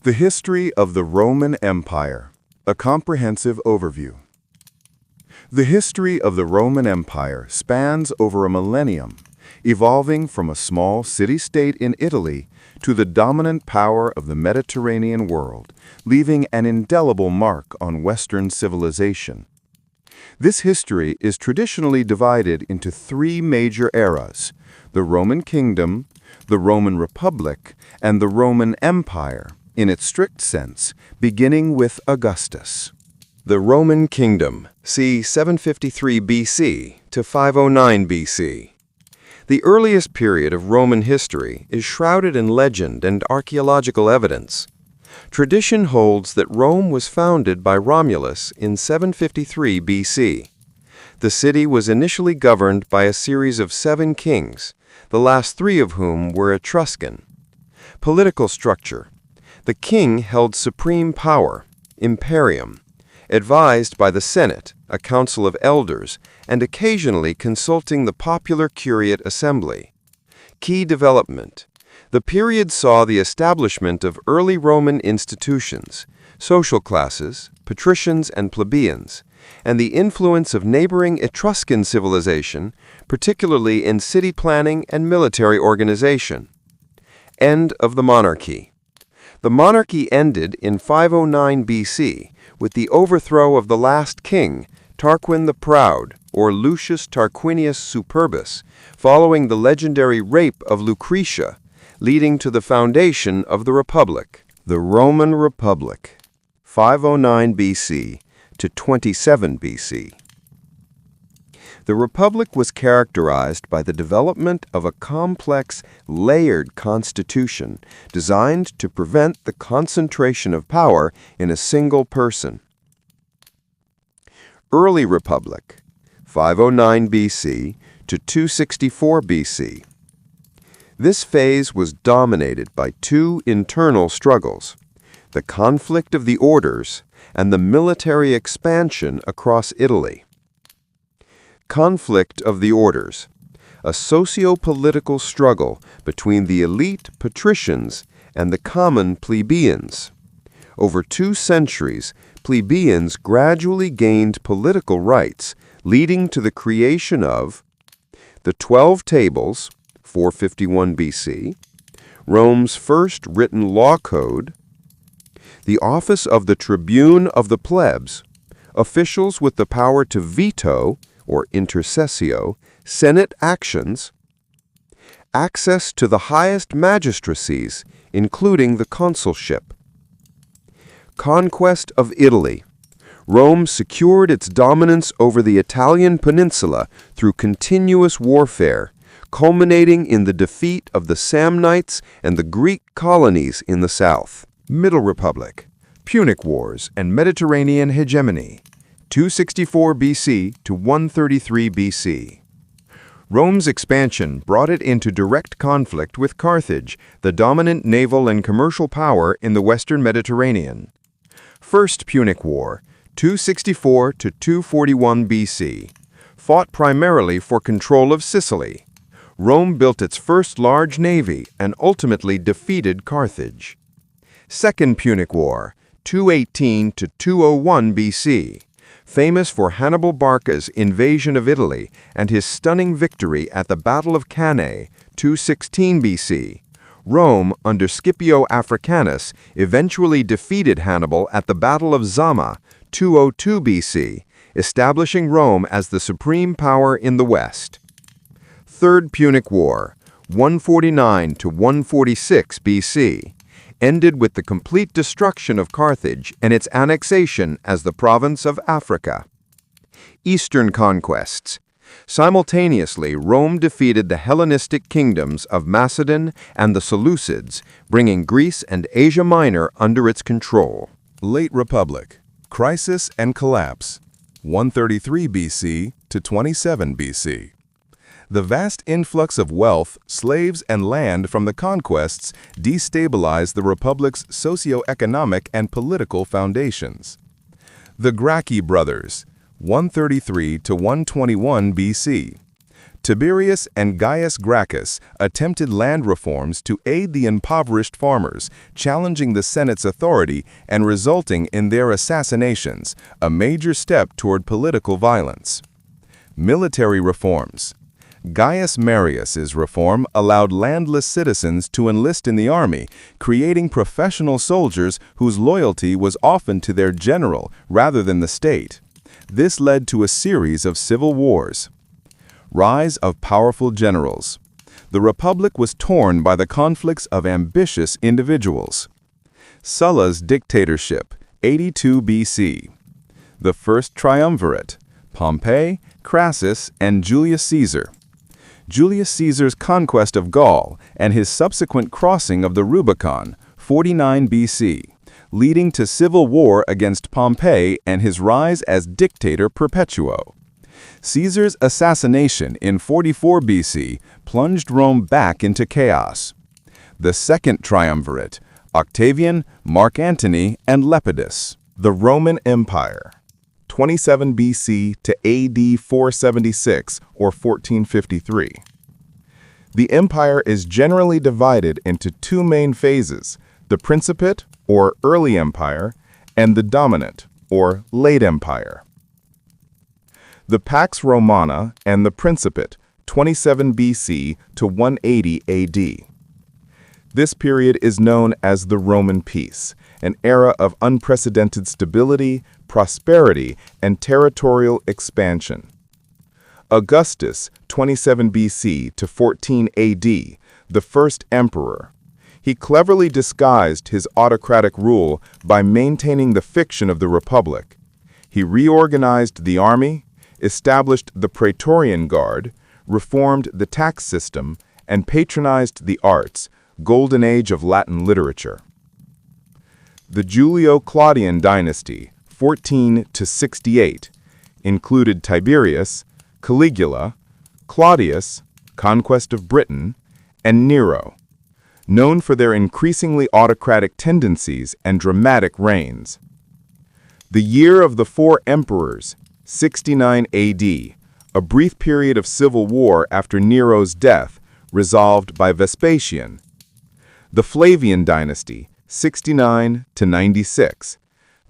The history of the Roman Empire, a comprehensive overview. The history of the Roman Empire spans over a millennium, evolving from a small city-state in Italy to the dominant power of the Mediterranean world, leaving an indelible mark on Western civilization. This history is traditionally divided into three major eras: the Roman Kingdom, the Roman Republic, and the Roman Empire, in its strict sense, beginning with Augustus. The Roman Kingdom, c. 753 BC to 509 BC. The earliest period of Roman history is shrouded in legend and archaeological evidence. Tradition holds that Rome was founded by Romulus in 753 BC. The city was initially governed by a series of 7 kings, the last 3 of whom were Etruscan. Political structure. The king held supreme power, imperium, advised by the Senate, a council of elders, and occasionally consulting the popular Curiate Assembly. Key development. The period saw the establishment of early Roman institutions, social classes, patricians and plebeians, and the influence of neighboring Etruscan civilization, particularly in city planning and military organization. End of the monarchy. The monarchy ended in 509 BC with the overthrow of the last king, Tarquin the Proud, or Lucius Tarquinius Superbus, following the legendary rape of Lucretia, leading to the foundation of the Republic. The Roman Republic, 509 BC to 27 BC. The Republic was characterized by the development of a complex, layered constitution designed to prevent the concentration of power in a single person. Early Republic, 509 BC to 264 BC. This phase was dominated by 2 internal struggles: the conflict of the orders and the military expansion across Italy. Conflict of the orders, a socio-political struggle between the elite patricians and the common plebeians. Over 2 centuries, plebeians gradually gained political rights, leading to the creation of the 12 Tables, 451 BC, Rome's first written law code, the office of the tribune of the plebs, officials with the power to veto, or intercessio, Senate actions, access to the highest magistracies, including the consulship. Conquest of Italy. Rome secured its dominance over the Italian peninsula through continuous warfare, culminating in the defeat of the Samnites and the Greek colonies in the south. Middle Republic, Punic Wars and Mediterranean hegemony, 264 BC to 133 BC. Rome's expansion brought it into direct conflict with Carthage, the dominant naval and commercial power in the western Mediterranean. First Punic War, 264 to 241 BC, fought primarily for control of Sicily. Rome built its first large navy and ultimately defeated Carthage. Second Punic War, 218 to 201 BC, famous for Hannibal Barca's invasion of Italy and his stunning victory at the Battle of Cannae, 216 BC. Rome, under Scipio Africanus, eventually defeated Hannibal at the Battle of Zama, 202 BC, establishing Rome as the supreme power in the West. Third Punic War, 149 to 146 BC, ended with the complete destruction of Carthage and its annexation as the province of Africa. Eastern conquests. Simultaneously, Rome defeated the Hellenistic kingdoms of Macedon and the Seleucids, bringing Greece and Asia Minor under its control. Late Republic, Crisis and Collapse, 133 BC to 27 BC. The vast influx of wealth, slaves, and land from the conquests destabilized the Republic's socio-economic and political foundations. The Gracchi brothers, 133 to 121 BC. Tiberius and Gaius Gracchus attempted land reforms to aid the impoverished farmers, challenging the Senate's authority and resulting in their assassinations, a major step toward political violence. Military reforms. Gaius Marius's reform allowed landless citizens to enlist in the army, creating professional soldiers whose loyalty was often to their general rather than the state. This led to a series of civil wars. Rise of powerful generals. The Republic was torn by the conflicts of ambitious individuals. Sulla's dictatorship, 82 BC. The First Triumvirate, Pompey, Crassus, and Julius Caesar. Julius Caesar's conquest of Gaul and his subsequent crossing of the Rubicon, 49 BC, leading to civil war against Pompey and his rise as dictator perpetuo. Caesar's assassination in 44 BC plunged Rome back into chaos. The Second Triumvirate, Octavian, Mark Antony, and Lepidus. The Roman Empire, 27 BC to AD 476 or 1453. The empire is generally divided into two main phases, the Principate, or Early Empire, and the Dominant, or Late Empire. The Pax Romana and the Principate, 27 BC to 180 AD. This period is known as the Roman Peace, an era of unprecedented stability, prosperity, and territorial expansion. Augustus, 27 BC to 14 AD, the first emperor. He cleverly disguised his autocratic rule by maintaining the fiction of the Republic. He reorganized the army, established the Praetorian Guard, reformed the tax system, and patronized the arts, golden age of Latin literature. The Julio-Claudian dynasty, 14 to 68, included Tiberius, Caligula, Claudius, conquest of Britain, and Nero, known for their increasingly autocratic tendencies and dramatic reigns. The Year of the Four Emperors, 69 AD, a brief period of civil war after Nero's death, resolved by Vespasian. The Flavian dynasty, 69 to 96,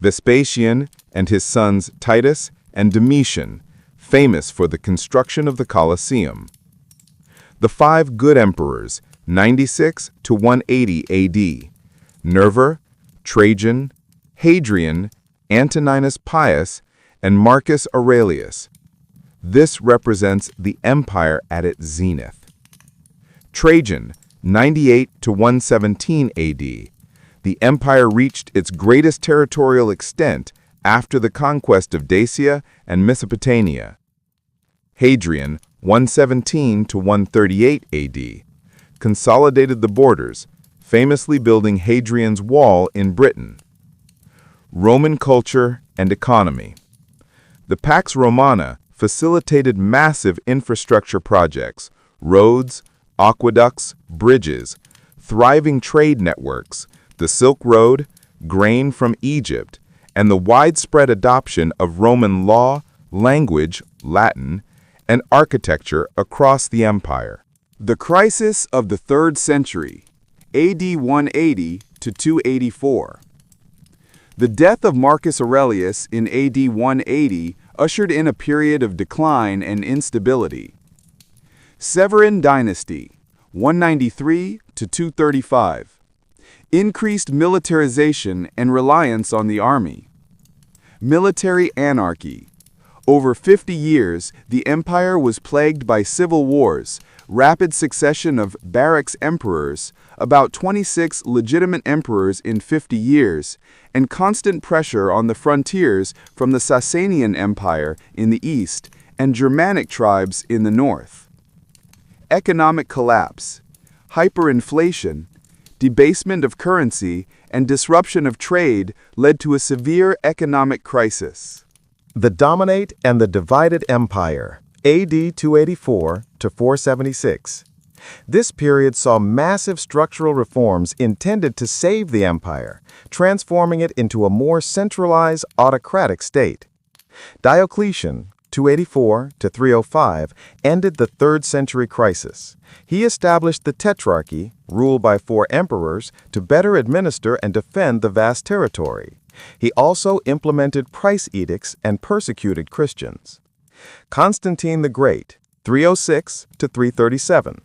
Vespasian and his sons Titus and Domitian, famous for the construction of the Colosseum. The Five Good Emperors, 96 to 180 AD, Nerva, Trajan, Hadrian, Antoninus Pius, and Marcus Aurelius. This represents the empire at its zenith. Trajan, 98 to 117 AD. The empire reached its greatest territorial extent after the conquest of Dacia and Mesopotamia. Hadrian, 117 to 138 AD, consolidated the borders, famously building Hadrian's Wall in Britain. Roman culture and economy. The Pax Romana facilitated massive infrastructure projects, roads, aqueducts, bridges, thriving trade networks, the Silk Road, grain from Egypt, and the widespread adoption of Roman law, language, Latin, and architecture across the empire. The crisis of the 3rd century, AD 180 to 284. The death of Marcus Aurelius in AD 180 ushered in a period of decline and instability. Severan dynasty, 193 to 235. Increased militarization and reliance on the army. Military anarchy. Over 50 years, the empire was plagued by civil wars, rapid succession of barracks emperors, about 26 legitimate emperors in 50 years, and constant pressure on the frontiers from the Sasanian Empire in the east and Germanic tribes in the north. Economic collapse, hyperinflation, debasement of currency, and disruption of trade led to a severe economic crisis. The Dominate and the Divided Empire, AD 284 to 476. This period saw massive structural reforms intended to save the empire, transforming it into a more centralized autocratic state. Diocletian, 284 to 305, ended the 3rd century crisis. He established the Tetrarchy, ruled by 4 emperors, to better administer and defend the vast territory. He also implemented price edicts and persecuted Christians. Constantine the Great, 306 to 337,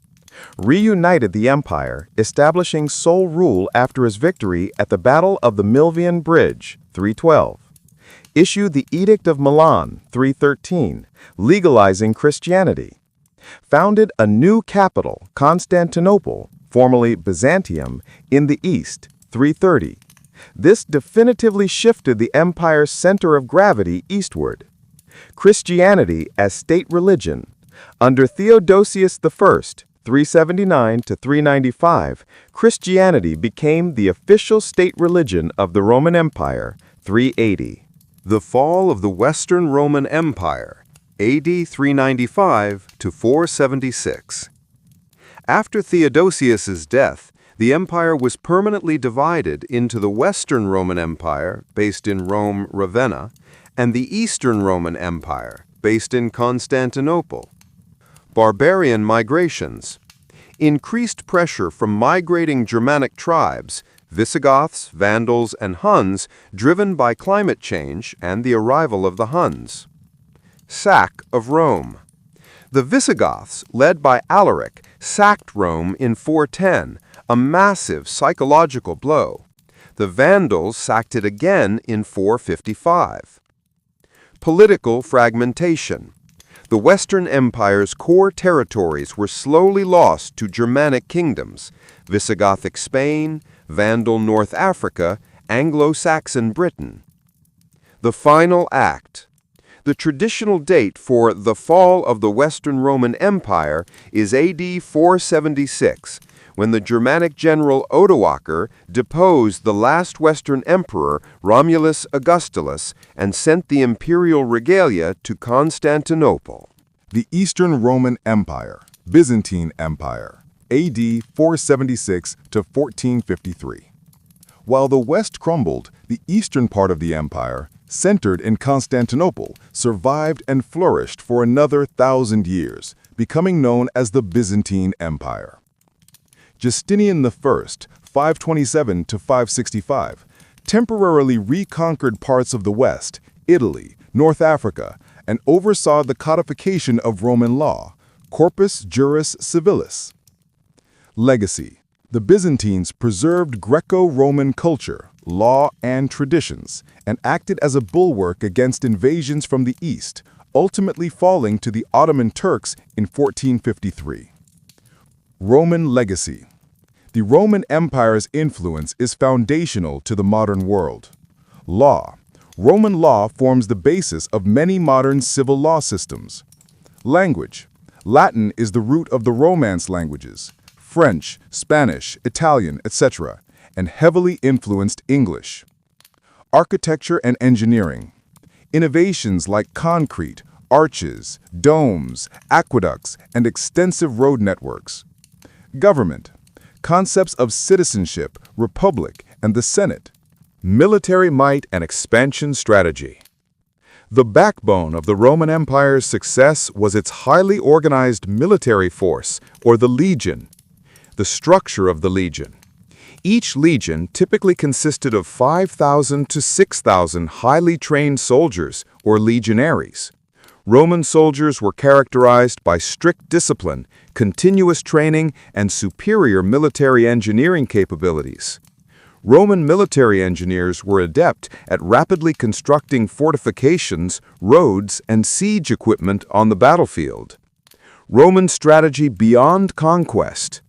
reunited the empire, establishing sole rule after his victory at the Battle of the Milvian Bridge, 312. Issued the Edict of Milan, 313, legalizing Christianity. Founded a new capital, Constantinople, formerly Byzantium, in the east, 330. This definitively shifted the empire's center of gravity eastward. Christianity as state religion. Under Theodosius I, 379 to 395, Christianity became the official state religion of the Roman Empire, 380. The fall of the Western Roman Empire, AD 395 to 476. After Theodosius's death, the empire was permanently divided into the Western Roman Empire, based in Rome, Ravenna, and the Eastern Roman Empire, based in Constantinople. Barbarian migrations. Increased pressure from migrating Germanic tribes, Visigoths, Vandals, and Huns, driven by climate change and the arrival of the Huns. Sack of Rome. The Visigoths, led by Alaric, sacked Rome in 410, a massive psychological blow. The Vandals sacked it again in 455. Political fragmentation. The Western Empire's core territories were slowly lost to Germanic kingdoms, Visigothic Spain, Vandal North Africa, Anglo-Saxon Britain. The final act. The traditional date for the fall of the Western Roman Empire is AD 476, when the Germanic general Odoacer deposed the last Western emperor, Romulus Augustulus, and sent the imperial regalia to Constantinople. The Eastern Roman Empire, Byzantine Empire, AD 476 to 1453. While the West crumbled, the eastern part of the empire, centered in Constantinople, survived and flourished for another 1,000 years, becoming known as the Byzantine Empire. Justinian I, 527 to 565, temporarily reconquered parts of the West, Italy, North Africa, and oversaw the codification of Roman law, Corpus Juris Civilis. Legacy. The Byzantines preserved Greco-Roman culture, law, and traditions, and acted as a bulwark against invasions from the east, ultimately falling to the Ottoman Turks in 1453. Roman legacy. The Roman Empire's influence is foundational to the modern world. Law. Roman law forms the basis of many modern civil law systems. Language. Latin is the root of the Romance languages, French, Spanish, Italian, etc., and heavily influenced English. Architecture and engineering. Innovations like concrete, arches, domes, aqueducts, and extensive road networks. Government. Concepts of citizenship, republic, and the Senate. Military might and expansion strategy. The backbone of the Roman Empire's success was its highly organized military force, or the legion. The structure of the legion. Each legion typically consisted of 5,000 to 6,000 highly trained soldiers, or legionaries. Roman soldiers were characterized by strict discipline, continuous training, and superior military engineering capabilities. Roman military engineers were adept at rapidly constructing fortifications, roads, and siege equipment on the battlefield. Roman strategy beyond conquest.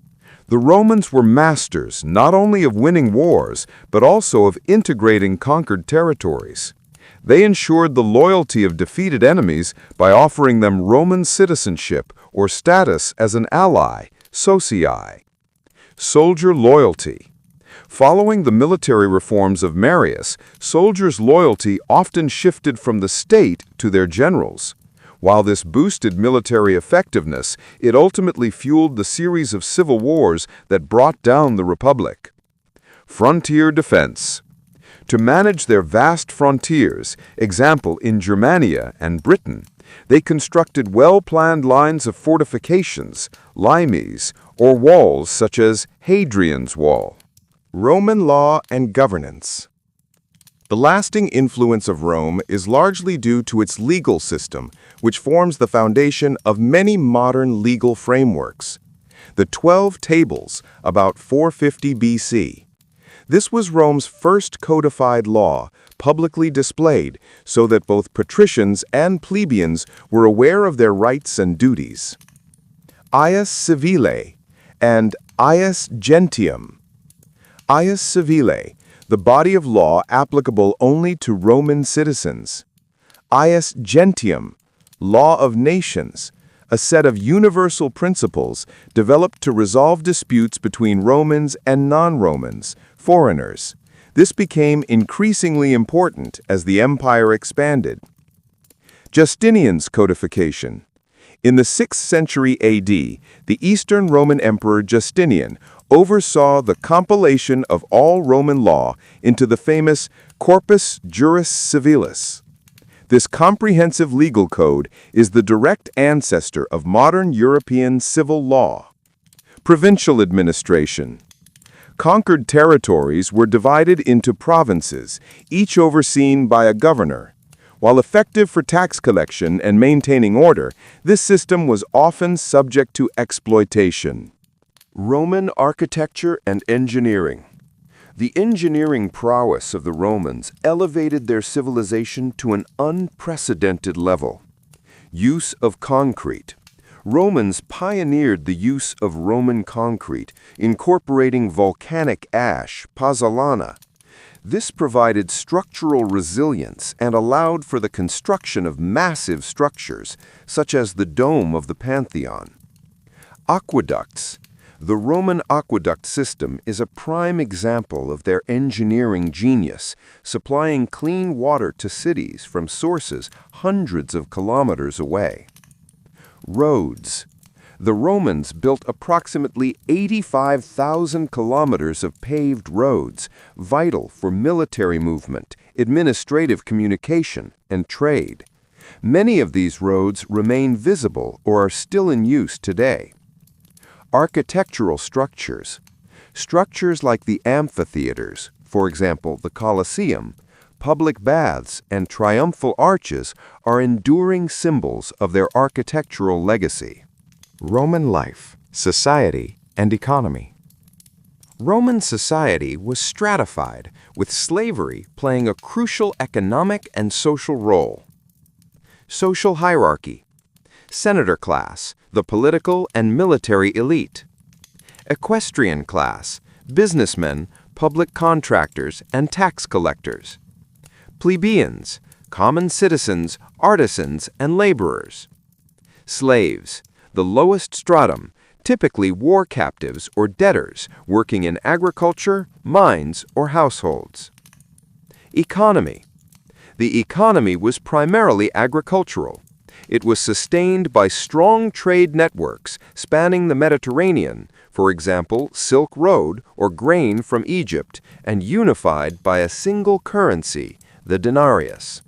The Romans were masters not only of winning wars, but also of integrating conquered territories. They ensured the loyalty of defeated enemies by offering them Roman citizenship or status as an ally, socii. Soldier loyalty. Following the military reforms of Marius, soldiers' loyalty often shifted from the state to their generals. While this boosted military effectiveness, it ultimately fueled the series of civil wars that brought down the Republic. Frontier defense. To manage their vast frontiers, example in Germania and Britain, They constructed well-planned lines of fortifications, limes, or walls such as Hadrian's Wall. Roman law and governance. The lasting influence of Rome is largely due to its legal system, which forms the foundation of many modern legal frameworks. The 12 Tables, about 450 BC. This was Rome's first codified law, publicly displayed so that both patricians and plebeians were aware of their rights and duties. Ius Civile and Ius Gentium. Ius Civile, the body of law applicable only to Roman citizens. Ius Gentium, law of nations, a set of universal principles developed to resolve disputes between Romans and non-Romans, foreigners. This became increasingly important as the empire expanded. Justinian's codification. In the 6th century AD, the Eastern Roman Emperor Justinian oversaw the compilation of all Roman law into the famous Corpus Juris Civilis. This comprehensive legal code is the direct ancestor of modern European civil law. Provincial administration. Conquered territories were divided into provinces, each overseen by a governor. While effective for tax collection and maintaining order, this system was often subject to exploitation. Roman architecture and engineering. The engineering prowess of the Romans elevated their civilization to an unprecedented level. Use of concrete. Romans pioneered the use of Roman concrete, incorporating volcanic ash, pozzolana. This provided structural resilience and allowed for the construction of massive structures, such as the Dome of the Pantheon. Aqueducts. The Roman aqueduct system is a prime example of their engineering genius, supplying clean water to cities from sources hundreds of kilometers away. Roads. The Romans built approximately 85,000 kilometers of paved roads, vital for military movement, administrative communication, and trade. Many of these roads remain visible or are still in use today. Architectural structures. Structures like the amphitheaters, for example, the Colosseum, public baths, and triumphal arches are enduring symbols of their architectural legacy. Roman life, society, and economy. Roman society was stratified, with slavery playing a crucial economic and social role. Social hierarchy. Senator class, the political and military elite. Equestrian class, businessmen, public contractors, and tax collectors. Plebeians, common citizens, artisans, and laborers. Slaves, the lowest stratum, typically war captives or debtors working in agriculture, mines, or households. Economy. The economy was primarily agricultural. It was sustained by strong trade networks spanning the Mediterranean, for example, Silk Road or grain from Egypt, and unified by a single currency, the denarius.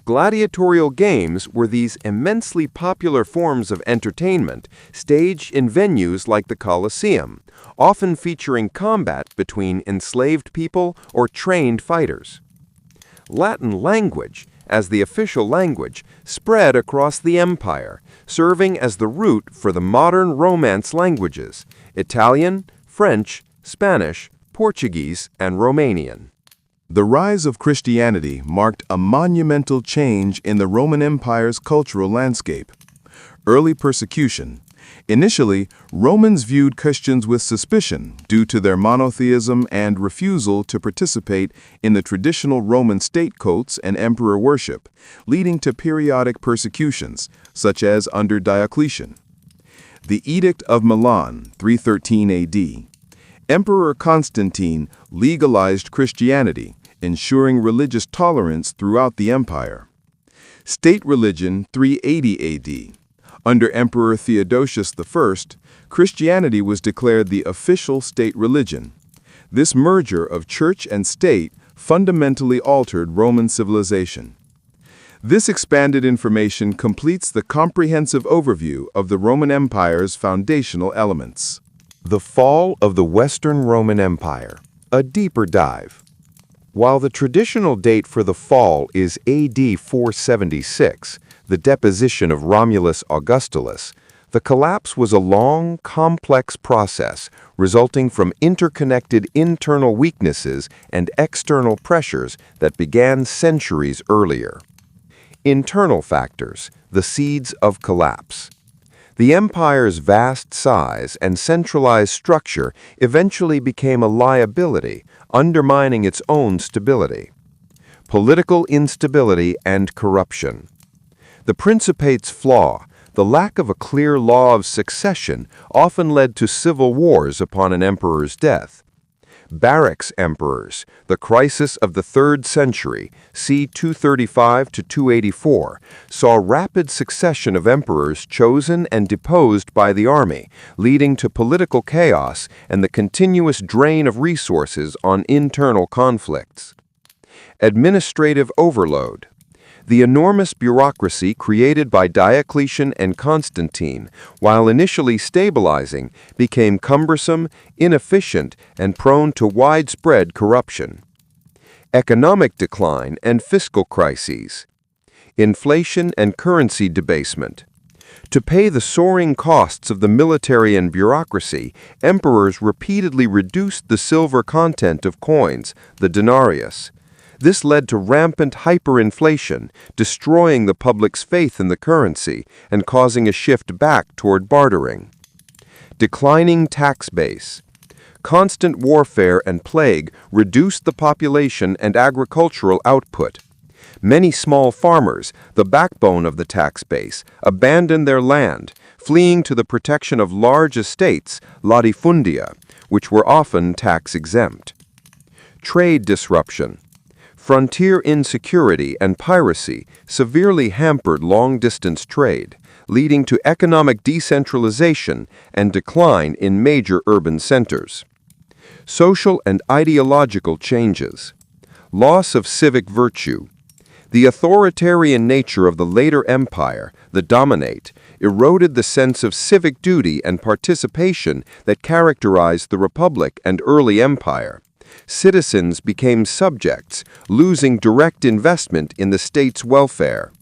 Gladiatorial games were these immensely popular forms of entertainment staged in venues like the Colosseum, often featuring combat between enslaved people or trained fighters. Latin language, as the official language, spread across the empire, serving as the root for the modern Romance languages: Italian, French, Spanish, Portuguese, and Romanian. The rise of Christianity marked a monumental change in the Roman Empire's cultural landscape. Early persecution. Initially, Romans viewed Christians with suspicion due to their monotheism and refusal to participate in the traditional Roman state cults and emperor worship, leading to periodic persecutions, such as under Diocletian. The Edict of Milan, 313 AD. Emperor Constantine legalized Christianity, ensuring religious tolerance throughout the empire. State religion, 380 AD. Under Emperor Theodosius I, Christianity was declared the official state religion. This merger of church and state fundamentally altered Roman civilization. This expanded information completes the comprehensive overview of the Roman Empire's foundational elements. The fall of the Western Roman Empire. A deeper dive. While the traditional date for the fall is AD 476, the deposition of Romulus Augustulus, the collapse was a long, complex process resulting from interconnected internal weaknesses and external pressures that began centuries earlier. Internal factors, the seeds of collapse. The empire's vast size and centralized structure eventually became a liability, undermining its own stability. Political instability and corruption. The Principate's flaw, the lack of a clear law of succession, often led to civil wars upon an emperor's death. Barracks emperors, the crisis of the 3rd century, c. 235 to 284, saw rapid succession of emperors chosen and deposed by the army, leading to political chaos and the continuous drain of resources on internal conflicts. Administrative overload. The enormous bureaucracy created by Diocletian and Constantine, while initially stabilizing, became cumbersome, inefficient, and prone to widespread corruption. Economic decline and fiscal crises. Inflation and currency debasement. To pay the soaring costs of the military and bureaucracy, emperors repeatedly reduced the silver content of coins, the denarius. This led to rampant hyperinflation, destroying the public's faith in the currency and causing a shift back toward bartering. Declining tax base. Constant warfare and plague reduced the population and agricultural output. Many small farmers, the backbone of the tax base, abandoned their land, fleeing to the protection of large estates, latifundia, which were often tax-exempt. Trade disruption. Frontier insecurity and piracy severely hampered long-distance trade, leading to economic decentralization and decline in major urban centers. Social and ideological changes. Loss of civic virtue. The authoritarian nature of the later empire, the dominate, eroded the sense of civic duty and participation that characterized the Republic and early empire. Citizens became subjects, losing direct investment in the state's welfare.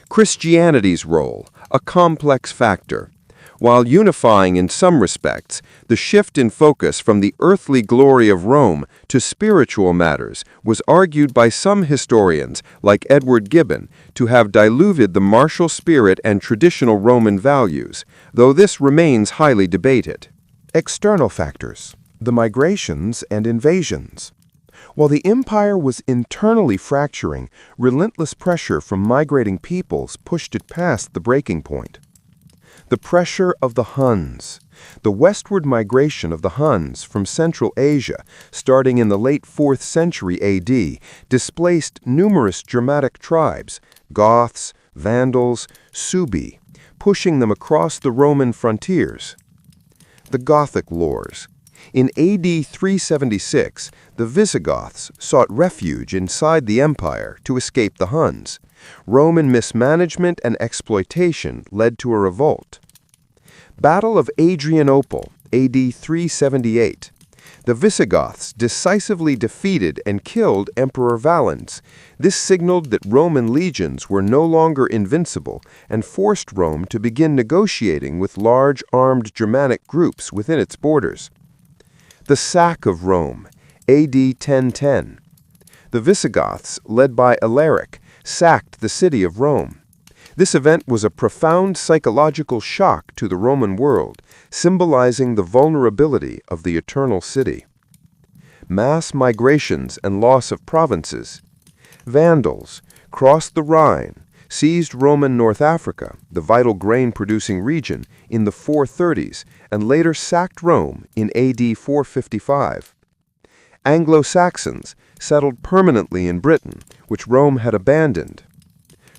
Christianity's role, a complex factor. While unifying in some respects, the shift in focus from the earthly glory of Rome to spiritual matters was argued by some historians, like Edward Gibbon, to have diluted the martial spirit and traditional Roman values, though this remains highly debated. External factors. The migrations and invasions. While the empire was internally fracturing, relentless pressure from migrating peoples pushed it past the breaking point. The pressure of the Huns. The westward migration of the Huns from Central Asia, starting in the late 4th century AD, displaced numerous Germanic tribes, Goths, Vandals, Suebi, pushing them across the Roman frontiers. The Gothic wars. In AD 376, the Visigoths sought refuge inside the empire to escape the Huns. Roman mismanagement and exploitation led to a revolt. Battle of Adrianople, AD 378. The Visigoths decisively defeated and killed Emperor Valens. This signaled that Roman legions were no longer invincible and forced Rome to begin negotiating with large armed Germanic groups within its borders. The sack of Rome, AD 1010. The Visigoths, led by Alaric, sacked the city of Rome. This event was a profound psychological shock to the Roman world, symbolizing the vulnerability of the Eternal City. Mass migrations and loss of provinces. Vandals crossed the Rhine, seized Roman North Africa, the vital grain-producing region, in the 430s, and later sacked Rome in AD 455. Anglo-Saxons settled permanently in Britain, which Rome had abandoned.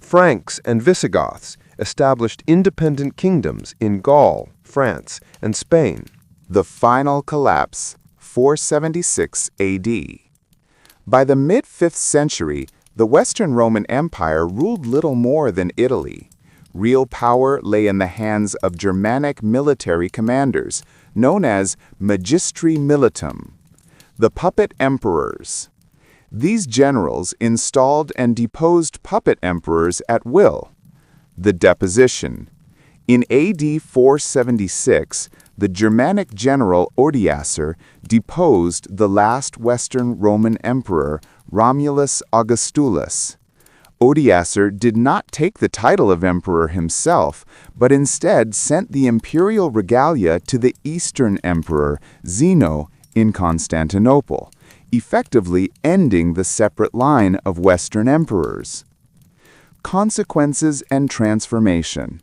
Franks and Visigoths established independent kingdoms in Gaul, France, and Spain. The final collapse, 476 AD. By the mid-5th century, The Western Roman Empire ruled little more than Italy. Real power lay in the hands of Germanic military commanders, known as magistri militum, the puppet emperors. These generals installed and deposed puppet emperors at will. The deposition. In AD 476, the Germanic general Odoacer deposed the last Western Roman emperor, Romulus Augustulus. Odoacer did not take the title of emperor himself, but instead sent the imperial regalia to the Eastern emperor, Zeno, in Constantinople, effectively ending the separate line of Western emperors. Consequences and transformation.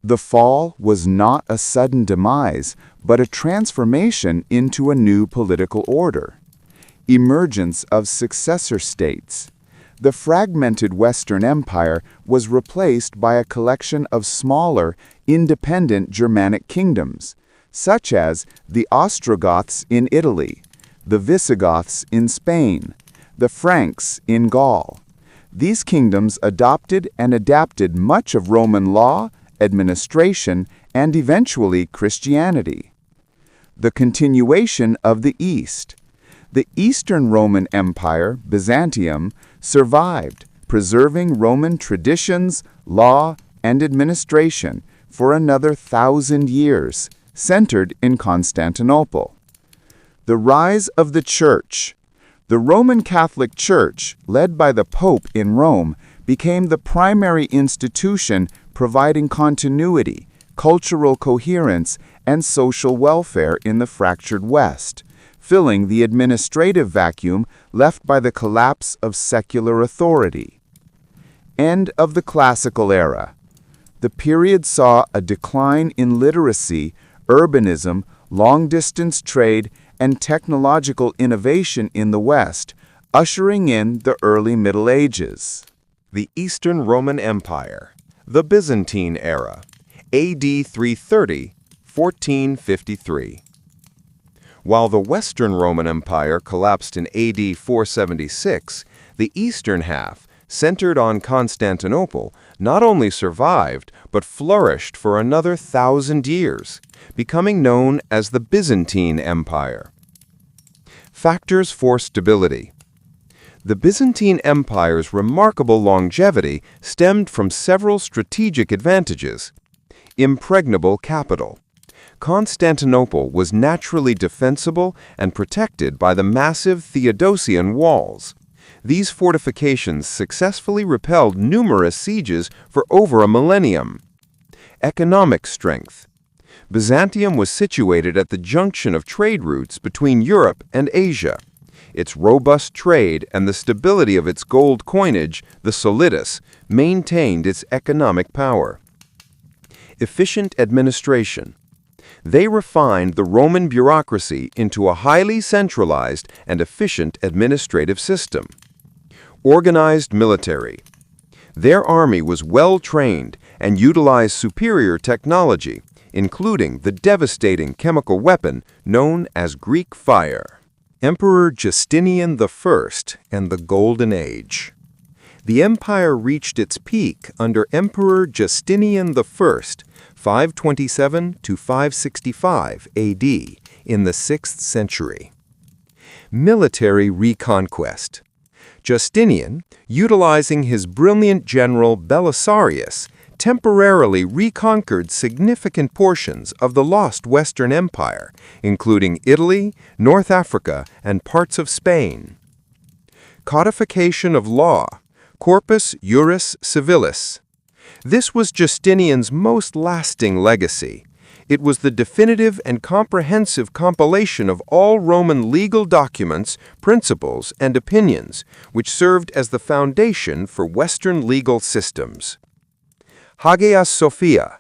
The fall was not a sudden demise, but a transformation into a new political order. Emergence of successor states. The fragmented Western Empire was replaced by a collection of smaller, independent Germanic kingdoms, such as the Ostrogoths in Italy, the Visigoths in Spain, the Franks in Gaul. These kingdoms adopted and adapted much of Roman law, administration, and eventually Christianity. The continuation of the East. The Eastern Roman Empire, Byzantium, survived, preserving Roman traditions, law, and administration for another 1,000 years, centered in Constantinople. The rise of the Church. The Roman Catholic Church, led by the Pope in Rome, became the primary institution providing continuity, cultural coherence, and social welfare in the fractured West, filling the administrative vacuum left by the collapse of secular authority. End of the Classical Era. The period saw a decline in literacy, urbanism, long-distance trade, and technological innovation in the West, ushering in the early Middle Ages. The Eastern Roman Empire. The Byzantine Era. AD 330, 1453. While the Western Roman Empire collapsed in AD 476, the eastern half, centered on Constantinople, not only survived, but flourished for another 1,000 years, becoming known as the Byzantine Empire. Factors for stability. The Byzantine Empire's remarkable longevity stemmed from several strategic advantages. Impregnable capital. Constantinople was naturally defensible and protected by the massive Theodosian walls. These fortifications successfully repelled numerous sieges for over a millennium. Economic strength. Byzantium was situated at the junction of trade routes between Europe and Asia. Its robust trade and the stability of its gold coinage, the solidus, maintained its economic power. Efficient administration. They refined the Roman bureaucracy into a highly centralized and efficient administrative system. Organized military. Their army was well-trained and utilized superior technology, including the devastating chemical weapon known as Greek fire. Emperor Justinian I and the Golden Age. The empire reached its peak under Emperor Justinian I, 527 to 565 AD, in the 6th century. Military reconquest. Justinian, utilizing his brilliant general Belisarius, temporarily reconquered significant portions of the lost Western Empire, including Italy, North Africa, and parts of Spain. Codification of law, Corpus Juris Civilis. This was Justinian's most lasting legacy. It was the definitive and comprehensive compilation of all Roman legal documents, principles, and opinions, which served as the foundation for Western legal systems. Hagia Sophia.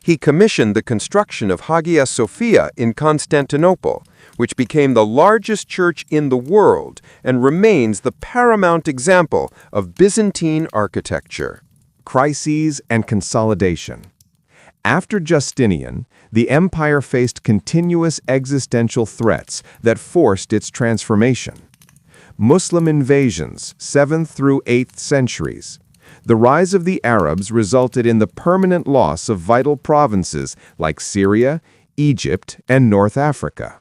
He commissioned the construction of Hagia Sophia in Constantinople, which became the largest church in the world and remains the paramount example of Byzantine architecture. Crises and consolidation. After Justinian, the empire faced continuous existential threats that forced its transformation. Muslim invasions, 7th through 8th centuries. The rise of the Arabs resulted in the permanent loss of vital provinces like Syria, Egypt, and North Africa.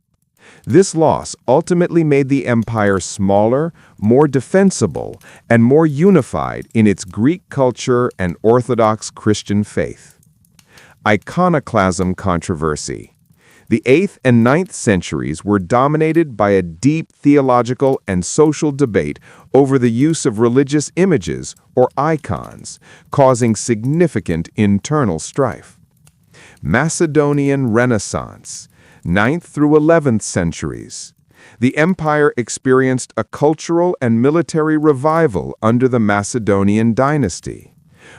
This loss ultimately made the empire smaller, more defensible, and more unified in its Greek culture and Orthodox Christian faith. Iconoclasm controversy. The 8th and 9th centuries were dominated by a deep theological and social debate over the use of religious images or icons, causing significant internal strife. Macedonian Renaissance, 9th through 11th centuries. The empire experienced a cultural and military revival under the Macedonian dynasty,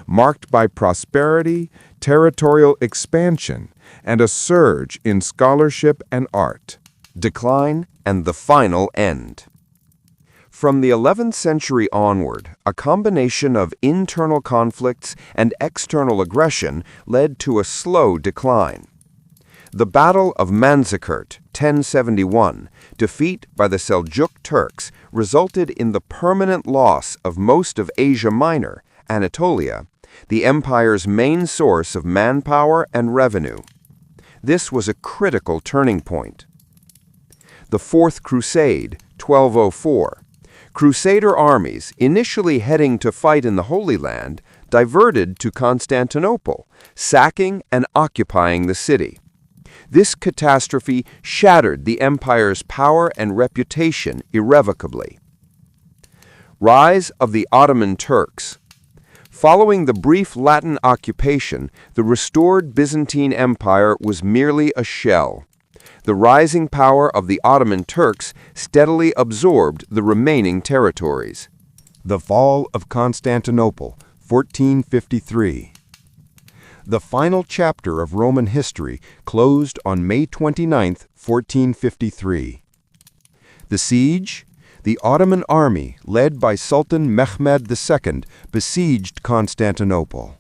marked by prosperity, territorial expansion, and a surge in scholarship and art. Decline and the final end. From the 11th century onward, a combination of internal conflicts and external aggression led to a slow decline. The Battle of Manzikert, 1071, defeat by the Seljuk Turks, resulted in the permanent loss of most of Asia Minor, Anatolia, the empire's main source of manpower and revenue. This was a critical turning point. The Fourth Crusade, 1204. Crusader armies, initially heading to fight in the Holy Land, diverted to Constantinople, sacking and occupying the city. This catastrophe shattered the empire's power and reputation irrevocably. Rise of the Ottoman Turks. Following the brief Latin occupation, the restored Byzantine Empire was merely a shell. The rising power of the Ottoman Turks steadily absorbed the remaining territories. The fall of Constantinople, 1453. The final chapter of Roman history closed on May 29, 1453. The siege? The Ottoman army, led by Sultan Mehmed II, besieged Constantinople.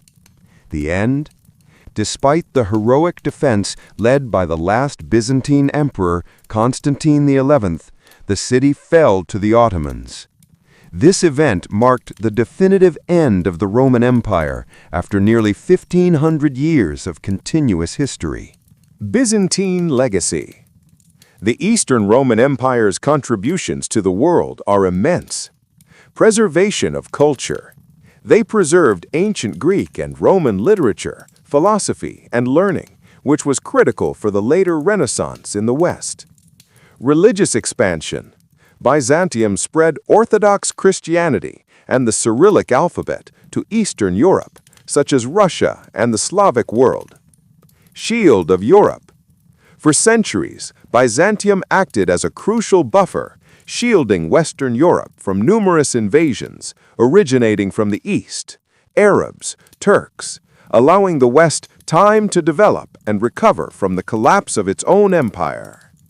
The end? Despite the heroic defense led by the last Byzantine emperor, Constantine XI, the city fell to the Ottomans. This event marked the definitive end of the Roman Empire after nearly 1,500 years of continuous history. Byzantine legacy. The Eastern Roman Empire's contributions to the world are immense. Preservation of culture. They preserved ancient Greek and Roman literature, philosophy, and learning, which was critical for the later Renaissance in the West. Religious expansion. Byzantium spread Orthodox Christianity and the Cyrillic alphabet to Eastern Europe, such as Russia and the Slavic world. Shield of Europe. For centuries, Byzantium acted as a crucial buffer, shielding Western Europe from numerous invasions originating from the East, Arabs, Turks, allowing the West time to develop and recover from the collapse of its own empire.